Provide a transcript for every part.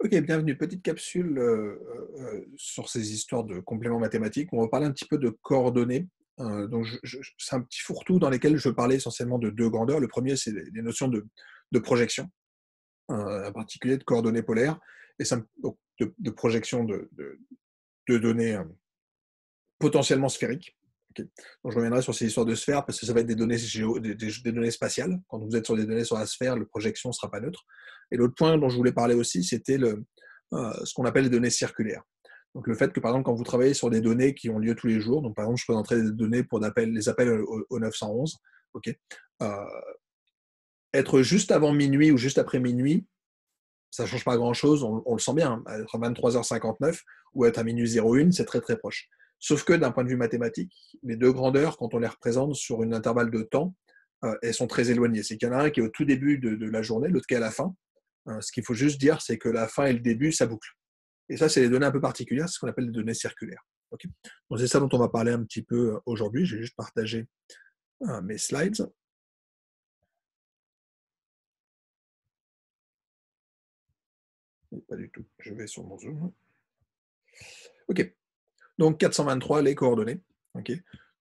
Ok, bienvenue. Petite capsule sur ces histoires de compléments mathématiques. On va parler un petit peu de coordonnées. Donc, c'est un petit fourre-tout dans lesquels je parlais essentiellement de deux grandeurs. Le premier, c'est les notions de projection, en particulier de coordonnées polaires, et donc de projection de données potentiellement sphériques. Ok. Donc, je reviendrai sur ces histoires de sphères parce que ça va être des données, des données spatiales. Quand vous êtes sur des données sur la sphère, la projection ne sera pas neutre. Et l'autre point dont je voulais parler aussi, c'était ce qu'on appelle les données circulaires. Donc le fait que, par exemple, quand vous travaillez sur des données qui ont lieu tous les jours, donc par exemple, je présenterai des données pour les appels au 911, ok, euh, être juste avant minuit ou juste après minuit, ça ne change pas grand-chose, on le sent bien, hein, être à 23h59 ou être à minuit 01, c'est très très proche. Sauf que d'un point de vue mathématique, les deux grandeurs, quand on les représente sur un intervalle de temps, elles sont très éloignées. C'est qu'il y en a un qui est au tout début de la journée, l'autre qui est à la fin. Ce qu'il faut juste dire, c'est que la fin et le début, ça boucle. Et ça, c'est les données un peu particulières, c'est ce qu'on appelle les données circulaires. Okay. Donc, c'est ça dont on va parler un petit peu aujourd'hui. J'ai juste partagé mes slides. Pas du tout. Je vais sur mon Zoom. OK. Donc, 423, les coordonnées. OK.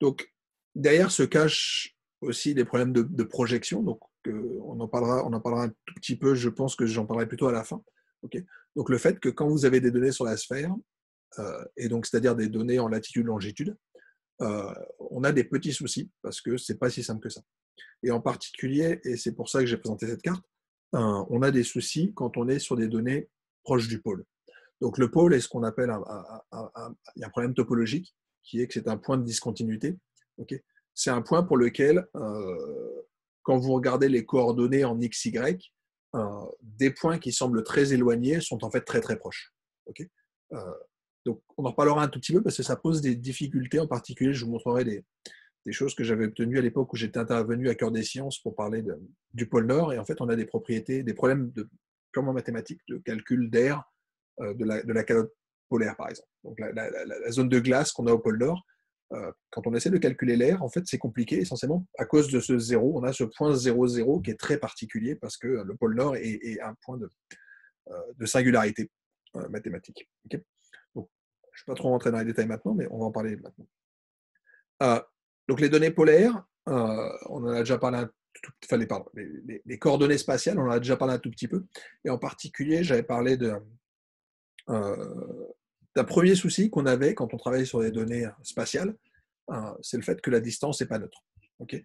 Donc, derrière se cachent aussi des problèmes de projection. Donc, on en parlera un tout petit peu. Je pense que j'en parlerai plutôt à la fin. OK. Donc, le fait que quand vous avez des données sur la sphère, et donc c'est-à-dire des données en latitude, longitude, on a des petits soucis parce que c'est pas si simple que ça. Et en particulier, et c'est pour ça que j'ai présenté cette carte, on a des soucis quand on est sur des données proches du pôle. Donc le pôle est ce qu'on appelle il y a un problème topologique qui est que c'est un point de discontinuité. Okay, c'est un point pour lequel, quand vous regardez les coordonnées en x, y, des points qui semblent très éloignés sont en fait très très proches. Okay, donc on en reparlera un tout petit peu parce que ça pose des difficultés. En particulier, je vous montrerai des choses que j'avais obtenues à l'époque où j'étais intervenu à Cœur des Sciences pour parler du pôle Nord. Et en fait, on a des propriétés, des problèmes purement mathématiques de calcul d'air de la calotte polaire, par exemple. Donc la zone de glace qu'on a au pôle Nord, quand on essaie de calculer l'air, en fait, c'est compliqué essentiellement à cause de ce zéro. On a ce point 0,0 qui est très particulier parce que le pôle Nord est un point de singularité mathématique. Okay, donc, je ne vais pas trop rentrer dans les détails maintenant, mais on va en parler maintenant. Euh, donc les données polaires, on en a déjà parlé enfin, les coordonnées spatiales, on en a déjà parlé un tout petit peu. Et en particulier, j'avais parlé d'un premier souci qu'on avait quand on travaillait sur les données spatiales, c'est le fait que la distance n'est pas neutre. Okay,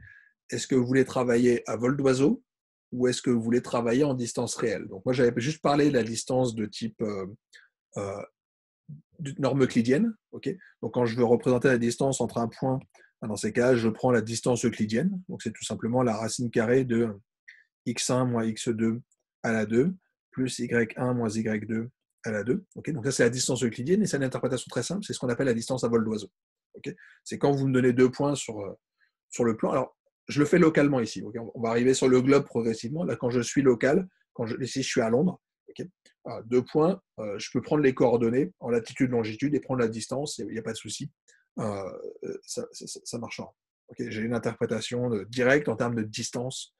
est-ce que vous voulez travailler à vol d'oiseau ou est-ce que vous voulez travailler en distance réelle? Donc moi, j'avais juste parlé de la distance de type euh, norme euclidienne. Okay, donc quand je veux représenter la distance entre un point, dans ces cas, je prends la distance euclidienne. Donc c'est tout simplement la racine carrée de x1 moins x2 à la 2 plus y1 moins y2 à la 2. Okay, donc ça, c'est la distance euclidienne et c'est une interprétation très simple. C'est ce qu'on appelle la distance à vol d'oiseau. Okay, c'est quand vous me donnez deux points sur le plan. Alors, je le fais localement ici. Okay, on va arriver sur le globe progressivement. Là, quand je suis local, ici, je suis à Londres. Okay, deux points, je peux prendre les coordonnées en latitude, longitude et prendre la distance. Il n'y a pas de souci. Ça marchera. Okay, j'ai une interprétation directe en termes de distance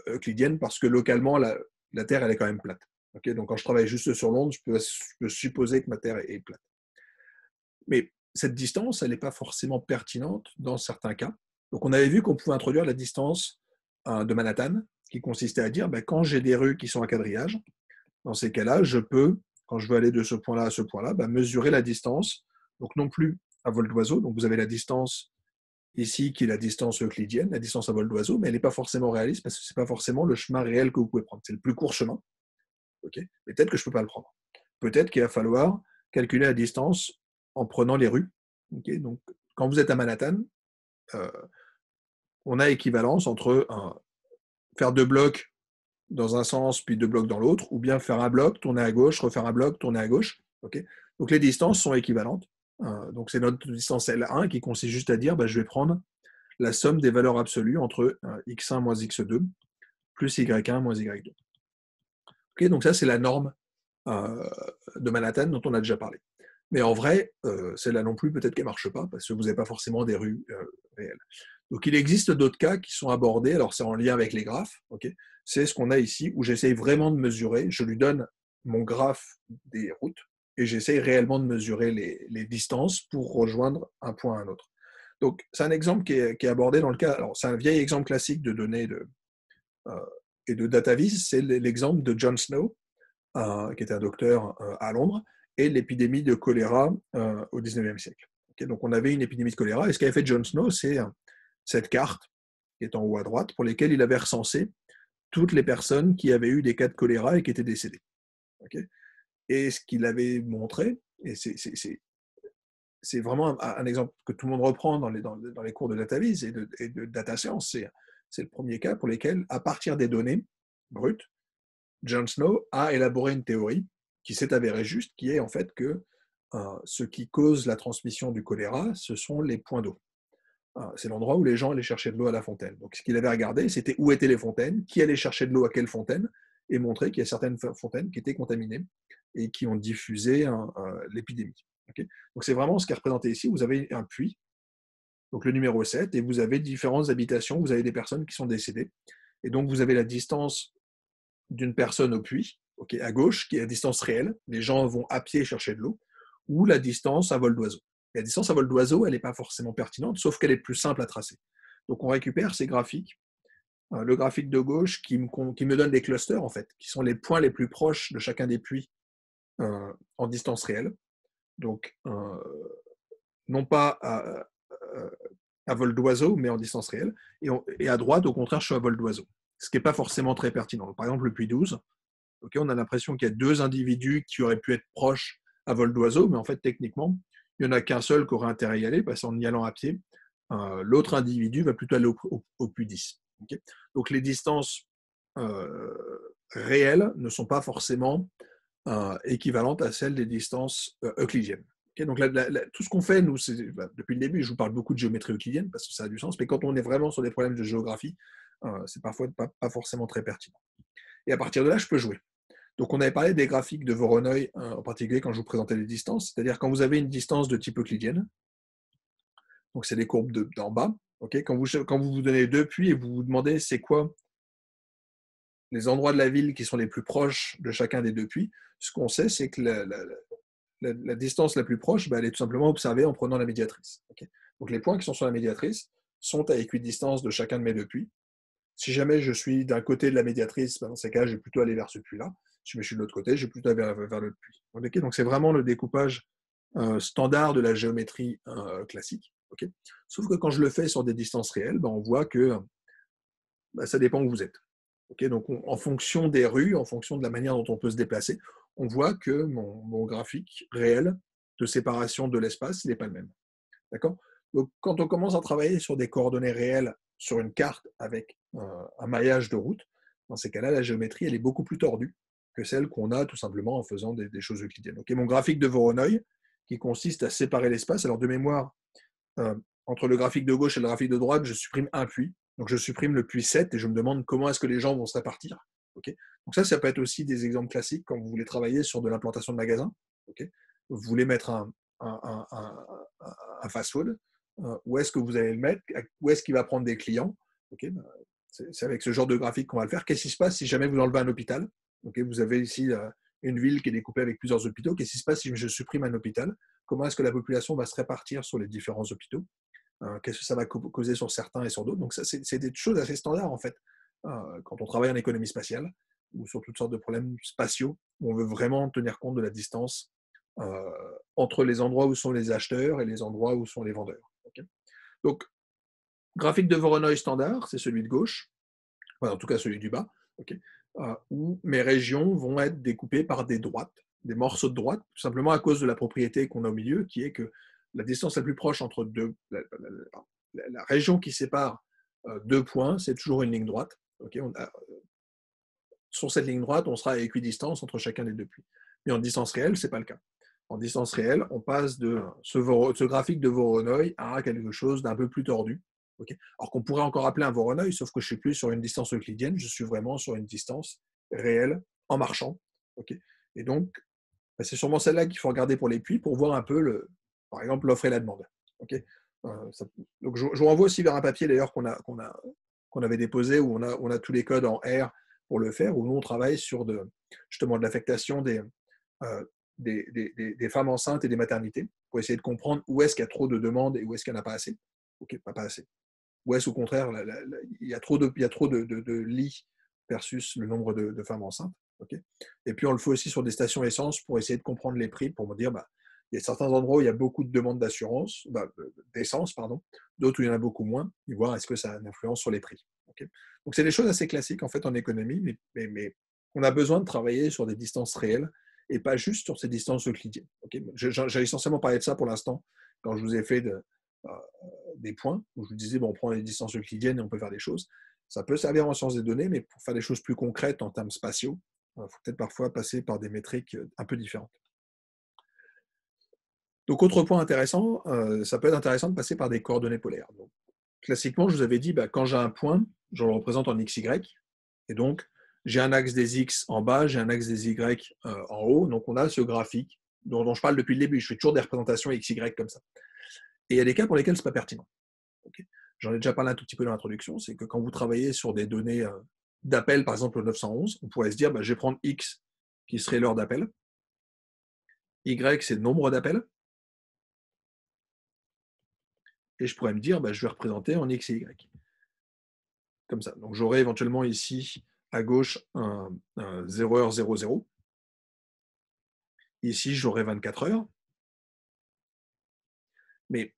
euclidienne parce que localement, la Terre, elle est quand même plate. Okay, donc, quand je travaille juste sur l'onde, je peux supposer que ma Terre est plate. Mais cette distance, elle n'est pas forcément pertinente dans certains cas. Donc, on avait vu qu'on pouvait introduire la distance de Manhattan, qui consistait à dire, quand j'ai des rues qui sont à quadrillage, dans ces cas-là, je peux, quand je veux aller de ce point-là à ce point-là, mesurer la distance. Donc, non plus à vol d'oiseau. Donc, vous avez la distance ici qui est la distance euclidienne, la distance à vol d'oiseau, mais elle n'est pas forcément réaliste parce que ce n'est pas forcément le chemin réel que vous pouvez prendre. C'est le plus court chemin. Okay, mais peut-être que je ne peux pas le prendre. Peut-être qu'il va falloir calculer la distance en prenant les rues. Okay, donc, quand vous êtes à Manhattan, euh, on a équivalence entre faire deux blocs dans un sens puis deux blocs dans l'autre, ou bien faire un bloc, tourner à gauche, refaire un bloc, tourner à gauche. Okay, donc les distances sont équivalentes. Donc c'est notre distance L1 qui consiste juste à dire je vais prendre la somme des valeurs absolues entre x1 moins x2 plus y1 moins y2. Okay, donc ça, c'est la norme de Manhattan dont on a déjà parlé. Mais en vrai, celle-là non plus, peut-être qu'elle ne marche pas, parce que vous n'avez pas forcément des rues réelles. Donc il existe d'autres cas qui sont abordés, alors c'est en lien avec les graphes, okay, c'est ce qu'on a ici, où j'essaye vraiment de mesurer, je lui donne mon graphe des routes et j'essaye réellement de mesurer les distances pour rejoindre un point à un autre. Donc, c'est un exemple qui est abordé dans le cas. Alors, c'est un vieil exemple classique de données euh, et de data vis. C'est l'exemple de John Snow, qui était un docteur à Londres, et l'épidémie de choléra au 19e siècle. Okay, donc, on avait une épidémie de choléra, et ce qu'avait fait John Snow, c'est cette carte qui est en haut à droite, pour lesquelles il avait recensé toutes les personnes qui avaient eu des cas de choléra et qui étaient décédées. Okay, et ce qu'il avait montré, et c'est vraiment un exemple que tout le monde reprend dans les cours de data vis et de data science, c'est le premier cas pour lesquels, à partir des données brutes, John Snow a élaboré une théorie qui s'est avérée juste, qui est en fait que ce qui cause la transmission du choléra, ce sont les points d'eau. C'est l'endroit où les gens allaient chercher de l'eau à la fontaine. Donc ce qu'il avait regardé, c'était où étaient les fontaines, qui allait chercher de l'eau à quelle fontaine, et montrer qu'il y a certaines fontaines qui étaient contaminées et qui ont diffusé l'épidémie. Okay, donc c'est vraiment ce qui est représenté ici. Vous avez un puits, donc le numéro 7, et vous avez différentes habitations, vous avez des personnes qui sont décédées. Et donc vous avez la distance d'une personne au puits, okay, à gauche, qui est la distance réelle, les gens vont à pied chercher de l'eau, ou la distance à vol d'oiseau. La distance à vol d'oiseau, elle n'est pas forcément pertinente, sauf qu'elle est plus simple à tracer. Donc on récupère ces graphiques, le graphique de gauche qui me donne des clusters, en fait, qui sont les points les plus proches de chacun des puits en distance réelle. Donc, non pas à vol d'oiseau, mais en distance réelle. Et à droite, au contraire, je suis à vol d'oiseau. Ce qui n'est pas forcément très pertinent. Par exemple, le puits 12, okay, on a l'impression qu'il y a deux individus qui auraient pu être proches à vol d'oiseau, mais en fait, techniquement, il n'y en a qu'un seul qui aurait intérêt à y aller, parce qu'en y allant à pied, l'autre individu va plutôt aller au puits 10. Okay, donc, les distances réelles ne sont pas forcément équivalentes à celles des distances euclidiennes. Okay, donc tout ce qu'on fait, nous, depuis le début, je vous parle beaucoup de géométrie euclidienne parce que ça a du sens, mais quand on est vraiment sur des problèmes de géographie, c'est parfois pas forcément très pertinent. Et à partir de là, je peux jouer. Donc, on avait parlé des graphiques de Voronoi, en particulier quand je vous présentais les distances, c'est-à-dire quand vous avez une distance de type euclidienne, donc c'est les courbes d'en bas, okay, quand vous vous donnez deux puits et vous vous demandez c'est quoi les endroits de la ville qui sont les plus proches de chacun des deux puits, ce qu'on sait, c'est que la distance la plus proche, elle est tout simplement observée en prenant la médiatrice. Okay, donc, les points qui sont sur la médiatrice sont à équidistance de chacun de mes deux puits. Si jamais je suis d'un côté de la médiatrice, dans ces cas, je vais plutôt aller vers ce puits-là. Si je suis de l'autre côté, je vais plutôt aller vers l'autre puits. Okay, donc, c'est vraiment le découpage standard de la géométrie classique. Okay, sauf que quand je le fais sur des distances réelles, on voit que ça dépend où vous êtes. Okay, donc, en fonction des rues, en fonction de la manière dont on peut se déplacer, on voit que mon graphique réel de séparation de l'espace, il n'est pas le même. D'accord ? Donc, quand on commence à travailler sur des coordonnées réelles sur une carte avec un maillage de route, dans ces cas-là, la géométrie, elle est beaucoup plus tordue que celle qu'on a tout simplement en faisant des choses euclidiennes. Okay, mon graphique de Voronoi, qui consiste à séparer l'espace, alors de mémoire, entre le graphique de gauche et le graphique de droite, je supprime un puits. Donc, je supprime le puits 7 et je me demande comment est-ce que les gens vont se répartir. Okay, donc, ça peut être aussi des exemples classiques quand vous voulez travailler sur de l'implantation de magasins. Okay, vous voulez mettre un fast-food. Où est-ce que vous allez le mettre? Où est-ce qu'il va prendre des clients? Okay, c'est avec ce genre de graphique qu'on va le faire. Qu'est-ce qui se passe si jamais vous enlevez un hôpital? Okay, vous avez ici une ville qui est découpée avec plusieurs hôpitaux. Qu'est-ce qui se passe si je supprime un hôpital? Comment est-ce que la population va se répartir sur les différents hôpitaux? Qu'est-ce que ça va causer sur certains et sur d'autres? Donc, ça, c'est des choses assez standards, en fait, quand on travaille en économie spatiale ou sur toutes sortes de problèmes spatiaux où on veut vraiment tenir compte de la distance entre les endroits où sont les acheteurs et les endroits où sont les vendeurs. Okay, donc, graphique de Voronoi standard, c'est celui de gauche, enfin, en tout cas celui du bas, okay, où mes régions vont être découpées par des droites, des morceaux de droite, tout simplement à cause de la propriété qu'on a au milieu, qui est que la distance la plus proche entre la région qui sépare deux points, c'est toujours une ligne droite. Okay, sur cette ligne droite, on sera à équidistance entre chacun des deux puits. Mais en distance réelle, ce n'est pas le cas. En distance réelle, on passe de ce graphique de Voronoi à quelque chose d'un peu plus tordu. Okay, alors qu'on pourrait encore appeler un Voronoi, sauf que je ne suis plus sur une distance euclidienne, je suis vraiment sur une distance réelle en marchant. Okay, et donc, c'est sûrement celle-là qu'il faut regarder pour les puits pour voir un peu, par exemple, l'offre et la demande. Okay, donc, je vous renvoie aussi vers un papier d'ailleurs qu'on avait déposé où on a tous les codes en R pour le faire, où nous on travaille sur justement de l'affectation des femmes enceintes et des maternités, pour essayer de comprendre où est-ce qu'il y a trop de demandes et où est-ce qu'il n'y en a pas assez. Ok, pas assez. Ou est-ce au contraire, il y a trop de lits versus le nombre de femmes enceintes. Okay. Et puis on le fait aussi sur des stations essence pour essayer de comprendre les prix, pour me dire, il y a certains endroits où il y a beaucoup de demandes d'essence, d'autres où il y en a beaucoup moins, et voir est-ce que ça a une influence sur les prix. Okay. Donc c'est des choses assez classiques en fait en économie, mais on a besoin de travailler sur des distances réelles et pas juste sur ces distances euclidiennes. Okay. J'ai essentiellement parlé de ça pour l'instant quand je vous ai fait des points où je vous disais, on prend les distances euclidiennes et on peut faire des choses. Ça peut servir en sciences des données, mais pour faire des choses plus concrètes en termes spatiaux, il faut peut-être parfois passer par des métriques un peu différentes. Donc, autre point intéressant, ça peut être intéressant de passer par des coordonnées polaires. Donc, classiquement, je vous avais dit, quand j'ai un point, je le représente en XY, et donc j'ai un axe des X en bas, j'ai un axe des Y en haut, donc on a ce graphique dont je parle depuis le début. Je fais toujours des représentations XY comme ça. Et il y a des cas pour lesquels ce n'est pas pertinent. Okay. J'en ai déjà parlé un tout petit peu dans l'introduction, c'est que quand vous travaillez sur des données d'appel, par exemple au 911, on pourrait se dire, je vais prendre X qui serait l'heure d'appel, Y c'est le nombre d'appels, et je pourrais me dire, je vais représenter en X et Y. Comme ça. Donc j'aurai éventuellement ici à gauche un 0h00. Ici, j'aurai 24 heures. Mais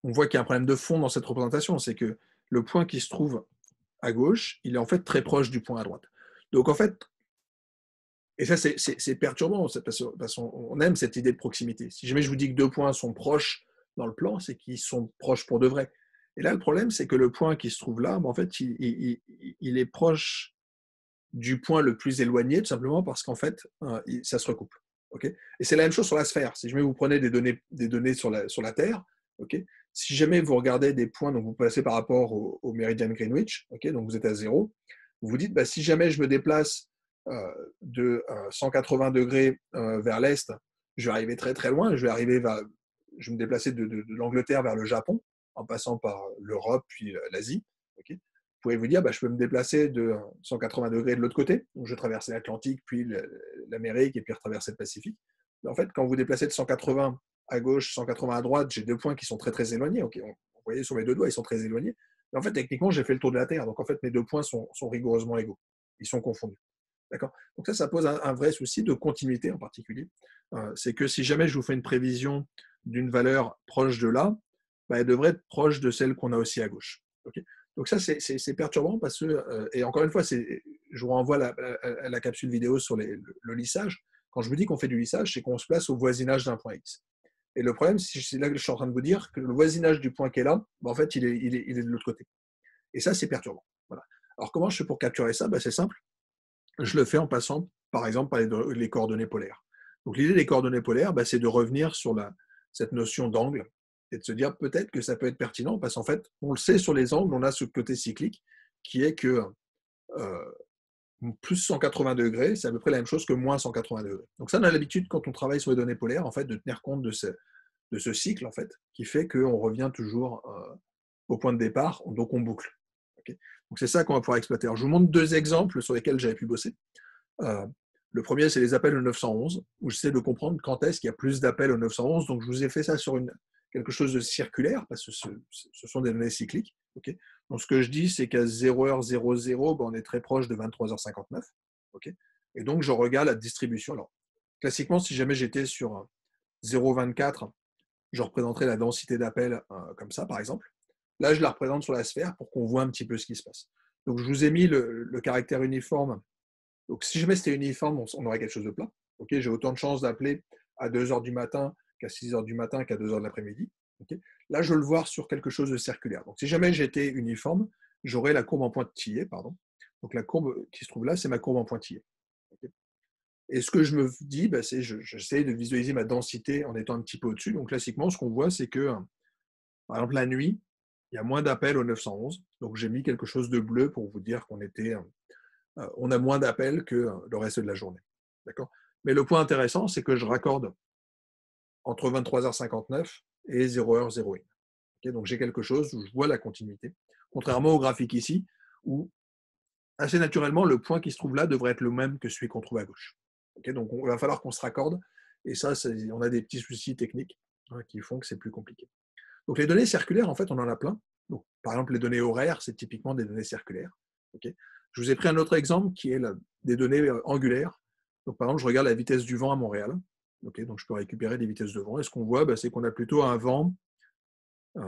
on voit qu'il y a un problème de fond dans cette représentation, c'est que le point qui se trouve à gauche, il est en fait très proche du point à droite. Donc en fait, et ça c'est perturbant, parce qu'on aime cette idée de proximité. Si jamais je vous dis que deux points sont proches dans le plan, c'est qu'ils sont proches pour de vrai. Et là, le problème, c'est que le point qui se trouve là, en fait, il est proche du point le plus éloigné, tout simplement parce qu'en fait, ça se recoupe. Okay, et c'est la même chose sur la sphère. Si jamais vous prenez des données sur la Terre, okay, si jamais vous regardez des points, donc vous passez par rapport au méridien de Greenwich, okay, donc vous êtes à 0, vous vous dites, si jamais je me déplace de 180 degrés vers l'est, je vais arriver très très loin, je vais me déplacer de l'Angleterre vers le Japon, en passant par l'Europe puis l'Asie. Okay. Vous pouvez vous dire, je peux me déplacer de 180 degrés de l'autre côté, donc je vais traverser l'Atlantique, puis l'Amérique, et puis retraverser le Pacifique. Mais en fait, quand vous déplacez de 180 à gauche, 180 à droite, j'ai deux points qui sont très très éloignés. Okay, vous voyez sur mes deux doigts, ils sont très éloignés. Mais en fait, techniquement, j'ai fait le tour de la Terre, donc en fait, mes deux points sont rigoureusement égaux. Ils sont confondus. D'accord. Donc ça pose un vrai souci de continuité en particulier. C'est que si jamais je vous fais une prévision d'une valeur proche de là, elle devrait être proche de celle qu'on a aussi à gauche. Okay. Donc ça, c'est perturbant parce que, et encore une fois, je vous renvoie à la capsule vidéo sur le lissage. Quand je vous dis qu'on fait du lissage, c'est qu'on se place au voisinage d'un point X. Et le problème, c'est là que je suis en train de vous dire que le voisinage du point qui est là, en fait, il est de l'autre côté. Et ça, c'est perturbant. Voilà. Alors comment je fais pour capturer ça? C'est simple. Je le fais en passant, par exemple, par les coordonnées polaires. Donc l'idée des coordonnées polaires, c'est de revenir sur cette notion d'angle et de se dire peut-être que ça peut être pertinent, parce qu'en fait, on le sait sur les angles, on a ce côté cyclique qui est que plus 180 degrés, c'est à peu près la même chose que moins 180 degrés. Donc ça, on a l'habitude, quand on travaille sur les données polaires, en fait, de tenir compte de ce cycle, en fait, qui fait qu'on revient toujours au point de départ, donc on boucle. Okay. Donc c'est ça qu'on va pouvoir exploiter. Alors, je vous montre deux exemples sur lesquels j'avais pu bosser. Le premier, c'est les appels au 911, où j'essaie de comprendre quand est-ce qu'il y a plus d'appels au 911. Donc je vous ai fait ça sur quelque chose de circulaire, parce que ce sont des données cycliques. Okay. Donc ce que je dis, c'est qu'à 0h00, on est très proche de 23h59. Okay. Et donc je regarde la distribution. Alors, classiquement, si jamais j'étais sur 0,24, je représenterais la densité d'appels comme ça, par exemple. Là, je la représente sur la sphère pour qu'on voit un petit peu ce qui se passe. Donc, je vous ai mis le caractère uniforme. Donc, si jamais c'était uniforme, on aurait quelque chose de plat. Okay, j'ai autant de chances d'appeler à 2h du matin qu'à 6h du matin qu'à 2h de l'après-midi. Okay. Là, je veux le voir sur quelque chose de circulaire. Donc, si jamais j'étais uniforme, j'aurais la courbe en pointillé. Pardon. Donc, la courbe qui se trouve là, c'est ma courbe en pointillé. Okay. Et ce que je me dis, c'est j'essaie de visualiser ma densité en étant un petit peu au-dessus. Donc, classiquement, ce qu'on voit, c'est que, par exemple, la nuit, il y a moins d'appels au 911. Donc, j'ai mis quelque chose de bleu pour vous dire on a moins d'appels que le reste de la journée. D'accord. Mais le point intéressant, c'est que je raccorde entre 23h59 et 0h01. Okay, donc, j'ai quelque chose où je vois la continuité. Contrairement au graphique ici, où assez naturellement, le point qui se trouve là devrait être le même que celui qu'on trouve à gauche. Ok, donc, il va falloir qu'on se raccorde. Et ça, on a des petits soucis techniques, hein, qui font que c'est plus compliqué. Donc, les données circulaires, en fait, on en a plein. Donc, par exemple, les données horaires, c'est typiquement des données circulaires. Ok, je vous ai pris un autre exemple qui est des données angulaires. Donc, par exemple, je regarde la vitesse du vent à Montréal. Ok, donc, je peux récupérer des vitesses de vent. Et ce qu'on voit, c'est qu'on a plutôt un vent, euh,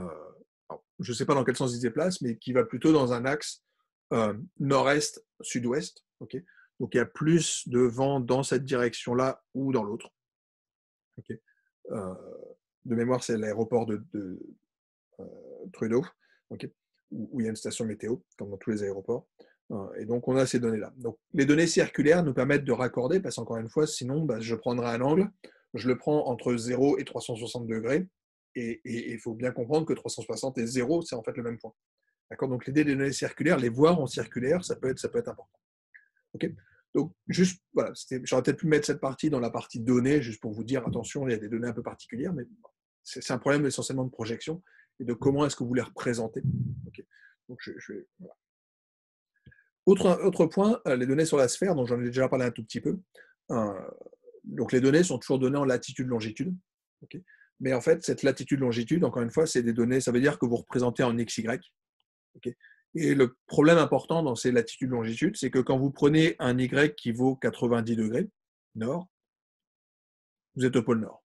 je ne sais pas dans quel sens il se déplace, mais qui va plutôt dans un axe nord-est-sud-ouest. Okay, donc, il y a plus de vent dans cette direction-là ou dans l'autre. Okay, de mémoire, c'est l'aéroport de Trudeau, okay, où il y a une station météo, comme dans tous les aéroports. Et donc, on a ces données-là. Donc, les données circulaires nous permettent de raccorder, parce qu'encore une fois, sinon, je prendrai un angle, je le prends entre 0 et 360 degrés, et il faut bien comprendre que 360 et 0, c'est en fait le même point. D'accord. Donc, l'idée des données circulaires, les voir en circulaire, ça peut être important. Okay, donc, juste, voilà, j'aurais peut-être pu mettre cette partie dans la partie données, juste pour vous dire, attention, il y a des données un peu particulières, mais c'est un problème essentiellement de projection et de comment est-ce que vous les représentez. Okay, donc, voilà. Autre point, les données sur la sphère, dont j'en ai déjà parlé un tout petit peu. Donc, les données sont toujours données en latitude-longitude. Okay, mais en fait, cette latitude-longitude, encore une fois, c'est des données, ça veut dire que vous représentez en XY. Okay, et le problème important dans ces latitudes-longitudes, c'est que quand vous prenez un Y qui vaut 90 degrés nord, vous êtes au pôle nord.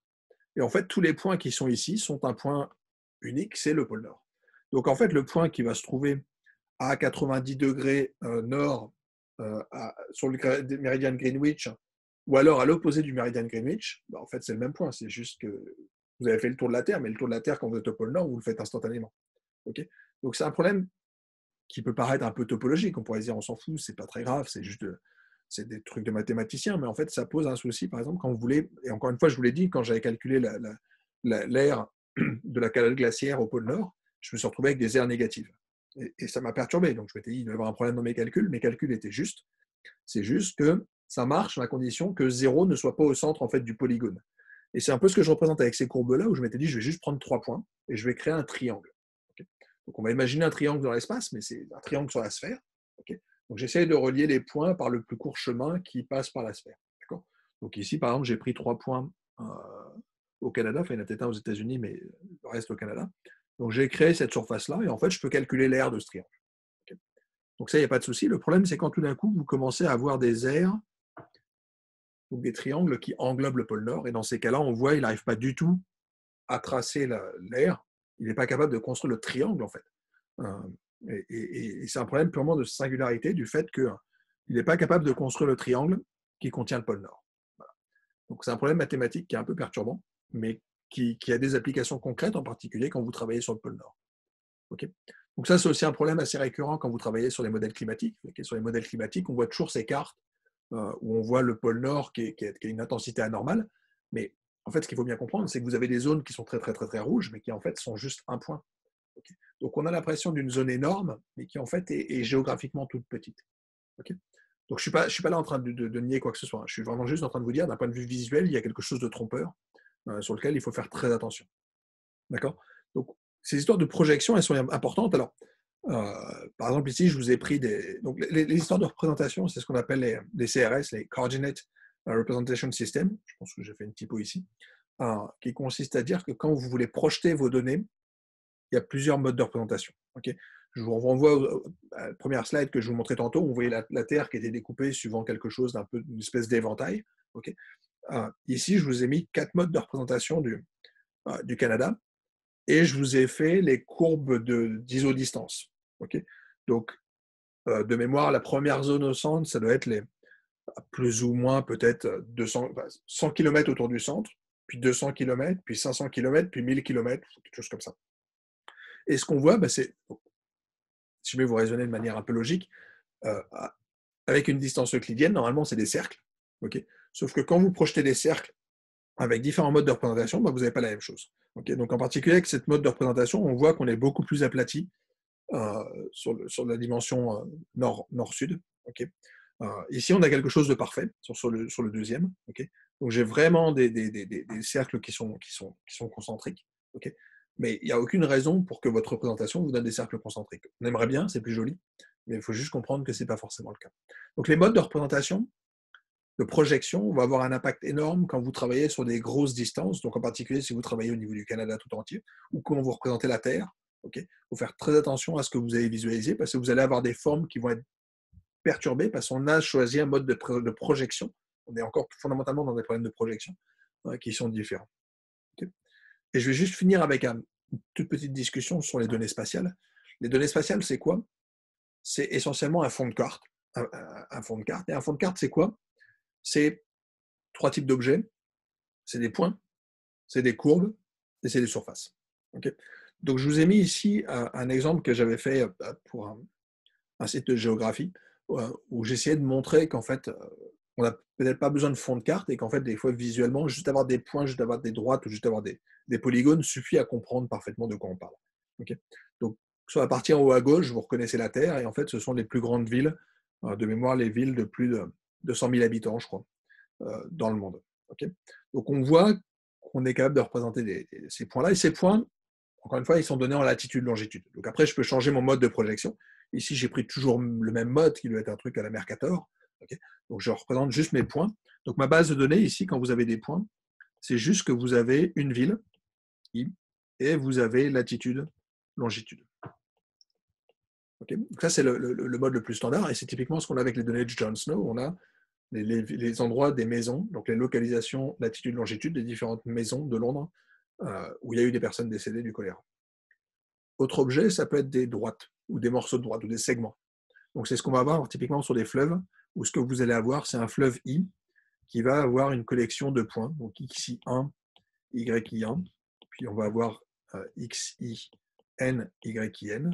Et en fait, tous les points qui sont ici sont un point unique, c'est le pôle nord. Donc en fait, le point qui va se trouver à 90 degrés nord sur le méridien de Greenwich, ou alors à l'opposé du méridien de Greenwich, en fait, c'est le même point. C'est juste que vous avez fait le tour de la Terre, mais le tour de la Terre, quand vous êtes au pôle nord, vous le faites instantanément. Okay, donc c'est un problème qui peut paraître un peu topologique. On pourrait dire, on s'en fout, c'est pas très grave, c'est des trucs de mathématiciens, mais en fait, ça pose un souci, par exemple, quand vous voulez, et encore une fois, je vous l'ai dit, quand j'avais calculé l'air de la calotte glaciaire au pôle Nord, je me suis retrouvé avec des aires négatives. Et ça m'a perturbé. Donc, je m'étais dit, il doit y avoir un problème dans mes calculs. Mes calculs étaient justes. C'est juste que ça marche à condition que 0 ne soit pas au centre, en fait, du polygone. Et c'est un peu ce que je représente avec ces courbes-là, où je m'étais dit, je vais juste prendre 3 points et je vais créer un triangle. Okay, donc, on va imaginer un triangle dans l'espace, mais c'est un triangle sur la sphère. Okay, donc, j'essaie de relier les points par le plus court chemin qui passe par la sphère. Donc, ici, par exemple, j'ai pris 3 points au Canada, enfin, il y en a peut-être un aux États-Unis, mais le reste au Canada. Donc, j'ai créé cette surface-là, et en fait, je peux calculer l'aire de ce triangle. Okay, donc, ça, il n'y a pas de souci. Le problème, c'est quand tout d'un coup, vous commencez à avoir des aires, donc des triangles qui englobent le pôle Nord, et dans ces cas-là, on voit qu'il n'arrive pas du tout à tracer l'aire. Il n'est pas capable de construire le triangle, en fait. Et c'est un problème purement de singularité du fait qu'il n'est pas capable de construire le triangle qui contient le pôle Nord. Voilà. Donc c'est un problème mathématique qui est un peu perturbant, mais qui a des applications concrètes, en particulier quand vous travaillez sur le pôle Nord. Okay, donc ça, c'est aussi un problème assez récurrent quand vous travaillez sur les modèles climatiques. Okay, sur les modèles climatiques, on voit toujours ces cartes où on voit le pôle Nord qui a une intensité anormale, mais en fait, ce qu'il faut bien comprendre, c'est que vous avez des zones qui sont très, très, très, très rouges, mais qui en fait sont juste un point. Okay, donc on a l'impression d'une zone énorme, mais qui en fait est géographiquement toute petite. Okay, donc je ne suis pas là en train de nier quoi que ce soit. Je suis vraiment juste en train de vous dire, d'un point de vue visuel, il y a quelque chose de trompeur sur lequel il faut faire très attention. D'accord. Donc ces histoires de projection, elles sont importantes. Alors, par exemple, ici, je vous ai pris donc, les histoires de représentation, c'est ce qu'on appelle les CRS, les Coordinate Representation System. Je pense que j'ai fait une typo ici, qui consiste à dire que quand vous voulez projeter vos données, il y a plusieurs modes de représentation. Okay, je vous renvoie à la première slide que je vous montrais tantôt, où on voyait la Terre qui était découpée suivant quelque chose d'un peu une espèce d'éventail. Okay, ici, je vous ai mis 4 modes de représentation du Canada, et je vous ai fait les courbes d'isodistance. Okay, donc, de mémoire, la première zone au centre, ça doit être plus ou moins peut-être 100 km autour du centre, puis 200 km, puis 500 km, puis 1000 km, quelque chose comme ça. Et ce qu'on voit, c'est, si jamais vous raisonnez de manière un peu logique, avec une distance euclidienne, normalement, c'est des cercles. Okay, sauf que quand vous projetez des cercles avec différents modes de représentation, vous n'avez pas la même chose. Okay, donc en particulier, avec cette mode de représentation, on voit qu'on est beaucoup plus aplati sur la dimension nord-sud. Okay, ici, on a quelque chose de parfait sur le deuxième. Okay, donc j'ai vraiment des cercles qui sont concentriques. Okay, mais il n'y a aucune raison pour que votre représentation vous donne des cercles concentriques. On aimerait bien, c'est plus joli, Mais il faut juste comprendre que ce n'est pas forcément le cas. Donc les modes de représentation, de projection, vont avoir un impact énorme quand vous travaillez sur des grosses distances, donc en particulier si vous travaillez au niveau du Canada tout entier, ou quand vous représentez la Terre. Il faut faire très attention à ce que vous avez visualisé, parce que vous allez avoir des formes qui vont être perturbées, parce qu'on a choisi un mode de projection. On est encore fondamentalement dans des problèmes de projection qui sont différents. Et je vais juste finir avec une toute petite discussion sur les données spatiales. Les données spatiales, c'est quoi? C'est essentiellement un fond de carte. Un fond de carte. Et un fond de carte, c'est quoi? C'est 3 types d'objets. C'est des points, c'est des courbes et c'est des surfaces. Donc, je vous ai mis ici un exemple que j'avais fait pour un site de géographie où j'essayais de montrer qu'en fait, on n'a peut-être pas besoin de fond de carte et qu'en fait, des fois, visuellement, juste avoir des points, juste avoir des droites ou juste avoir des polygones suffit à comprendre parfaitement de quoi on parle. Donc, sur la partie en haut à gauche, vous reconnaissez la Terre et en fait, ce sont les plus grandes villes, de mémoire, les villes de plus de 100 000 habitants, je crois, dans le monde. Donc, on voit qu'on est capable de représenter ces points-là. Et ces points, encore une fois, ils sont donnés en latitude, longitude. Donc après, je peux changer mon mode de projection. Ici, j'ai pris toujours le même mode, qui doit être un truc à la Mercator. Donc, je représente juste mes points. Donc, ma base de données, ici, quand vous avez des points, c'est juste que vous avez une ville, I, et vous avez latitude, longitude. Donc ça, c'est le mode le plus standard, et c'est typiquement ce qu'on a avec les données de John Snow. On a les endroits des maisons, donc les localisations, latitude, longitude des différentes maisons de Londres où il y a eu des personnes décédées du choléra. Autre objet, ça peut être des droites, ou des morceaux de droite, ou des segments. Donc c'est ce qu'on va avoir typiquement sur des fleuves, où ce que vous allez avoir, c'est un fleuve I qui va avoir une collection de points, donc XI1, YI1, puis on va avoir XI, N, YIN.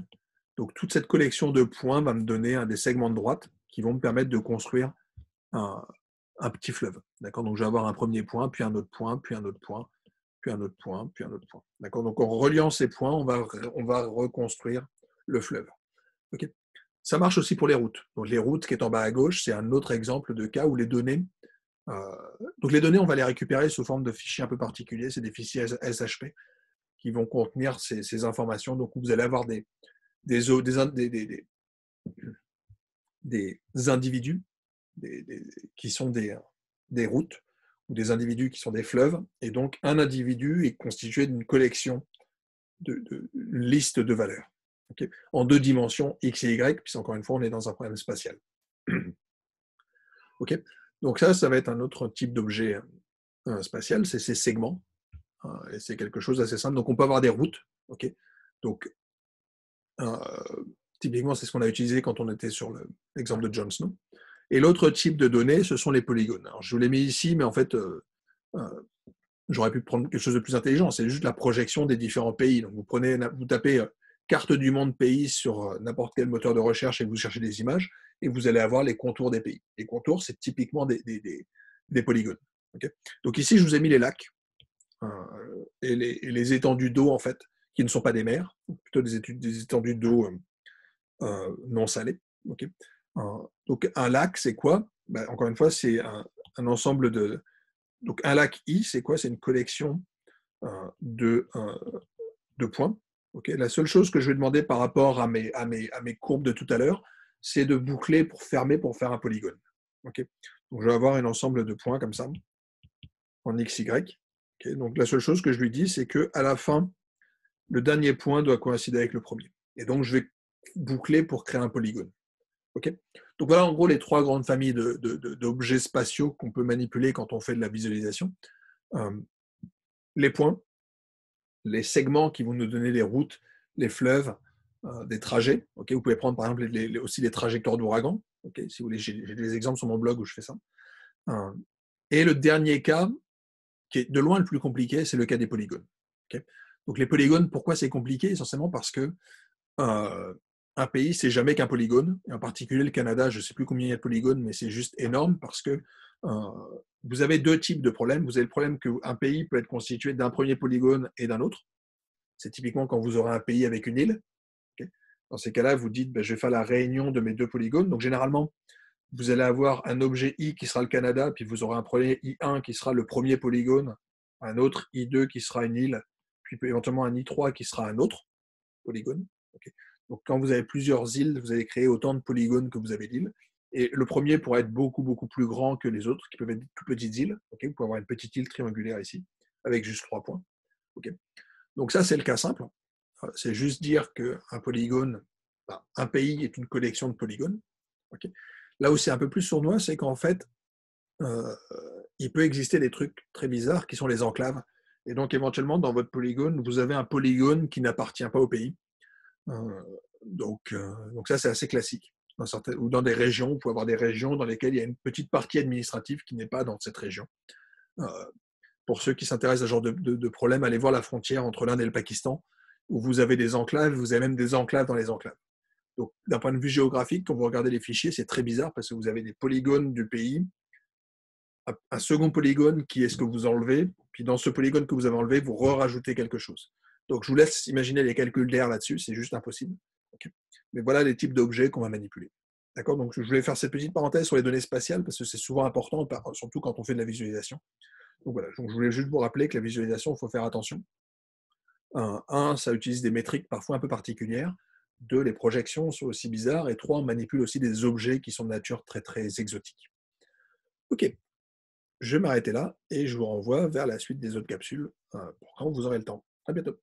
Donc toute cette collection de points va me donner des segments de droite qui vont me permettre de construire un petit fleuve. D'accord? Donc je vais avoir un premier point, puis un autre point, puis un autre point, puis un autre point, puis un autre point. D'accord? Donc en reliant ces points, on va reconstruire le fleuve. Ça marche aussi pour les routes. Donc les routes qui est en bas à gauche, c'est un autre exemple de cas où les données. Donc les données, on va les récupérer sous forme de fichiers un peu particuliers. C'est des fichiers SHP qui vont contenir ces informations. Donc vous allez avoir des individus qui sont des routes ou des individus qui sont des fleuves. Et donc un individu est constitué d'une collection de liste de valeurs. En 2 dimensions, X et Y, puis encore une fois, on est dans un problème spatial. Donc ça va être un autre type d'objet spatial, c'est ces segments. Et c'est quelque chose d'assez simple. Donc on peut avoir des routes. Donc typiquement, c'est ce qu'on a utilisé quand on était sur l'exemple de Jon Snow. Et l'autre type de données, ce sont les polygones. Alors, je vous l'ai mis ici, mais en fait, j'aurais pu prendre quelque chose de plus intelligent. C'est juste la projection des différents pays. Donc, vous tapez carte du monde pays sur n'importe quel moteur de recherche et vous cherchez des images, et vous allez avoir les contours des pays. Les contours, c'est typiquement des polygones. Donc ici, je vous ai mis les lacs et les étendues d'eau, en fait, qui ne sont pas des mers, plutôt des étendues d'eau non salées. Donc un lac, c'est quoi? Encore une fois, c'est un ensemble de... Donc un lac I, c'est quoi? C'est une collection de points. La seule chose que je vais demander par rapport à mes courbes de tout à l'heure, c'est de boucler pour fermer pour faire un polygone. Donc je vais avoir un ensemble de points comme ça, en XY. Donc la seule chose que je lui dis, c'est qu'à la fin, le dernier point doit coïncider avec le premier. Et donc je vais boucler pour créer un polygone. Donc voilà en gros les 3 grandes familles d'objets spatiaux qu'on peut manipuler quand on fait de la visualisation. Les points, les segments qui vont nous donner les routes, les fleuves, des trajets. Vous pouvez prendre par exemple aussi les trajectoires d'ouragan. Si vous voulez, j'ai des exemples sur mon blog où je fais ça. Et le dernier cas, qui est de loin le plus compliqué, c'est le cas des polygones. Donc les polygones, pourquoi c'est compliqué? Essentiellement parce que un pays, c'est jamais qu'un polygone. Et en particulier le Canada, je ne sais plus combien il y a de polygones, mais c'est juste énorme parce que vous avez 2 types de problèmes. Vous avez le problème qu'un pays peut être constitué d'un premier polygone et d'un autre. C'est typiquement quand vous aurez un pays avec une île. Dans ces cas-là, vous dites, je vais faire la réunion de mes 2 polygones. Donc généralement, vous allez avoir un objet I qui sera le Canada, puis vous aurez un premier I1 qui sera le premier polygone, un autre I2 qui sera une île, puis éventuellement un I3 qui sera un autre polygone. Donc, quand vous avez plusieurs îles, vous allez créer autant de polygones que vous avez d'îles. Et le premier pourrait être beaucoup, beaucoup plus grand que les autres, qui peuvent être des tout petites îles. Ok, vous pouvez avoir une petite île triangulaire ici, avec juste 3 points. Ok. Donc ça, c'est le cas simple. C'est juste dire qu'un polygone, enfin, un pays est une collection de polygones. Ok. Là où c'est un peu plus sournois, c'est qu'en fait, euh, il peut exister des trucs très bizarres qui sont les enclaves. Et donc, éventuellement, dans votre polygone, vous avez un polygone qui n'appartient pas au pays. Euh, donc ça, c'est assez classique. Ou dans des régions, vous pouvez avoir des régions dans lesquelles il y a une petite partie administrative qui n'est pas dans cette région. Euh, pour ceux qui s'intéressent à ce genre de problème, allez voir la frontière entre l'Inde et le Pakistan, où vous avez des enclaves, vous avez même des enclaves dans les enclaves. Donc, d'un point de vue géographique, quand vous regardez les fichiers, c'est très bizarre parce que vous avez des polygones du pays, un second polygone qui est ce que vous enlevez, puis dans ce polygone que vous avez enlevé, vous rajoutez quelque chose. Donc, je vous laisse imaginer les calculs d'air là-dessus, c'est juste impossible. Okay. Mais voilà les types d'objets qu'on va manipuler. D'accord. Donc, je voulais faire cette petite parenthèse sur les données spatiales parce que c'est souvent important, surtout quand on fait de la visualisation. Donc voilà, donc je voulais juste vous rappeler que la visualisation, il faut faire attention. Ça utilise des métriques parfois un peu particulières. 2, les projections sont aussi bizarres. Et 3, on manipule aussi des objets qui sont de nature très, très exotique. Ok, je vais m'arrêter là et je vous renvoie vers la suite des autres capsules pour quand vous aurez le temps. À bientôt.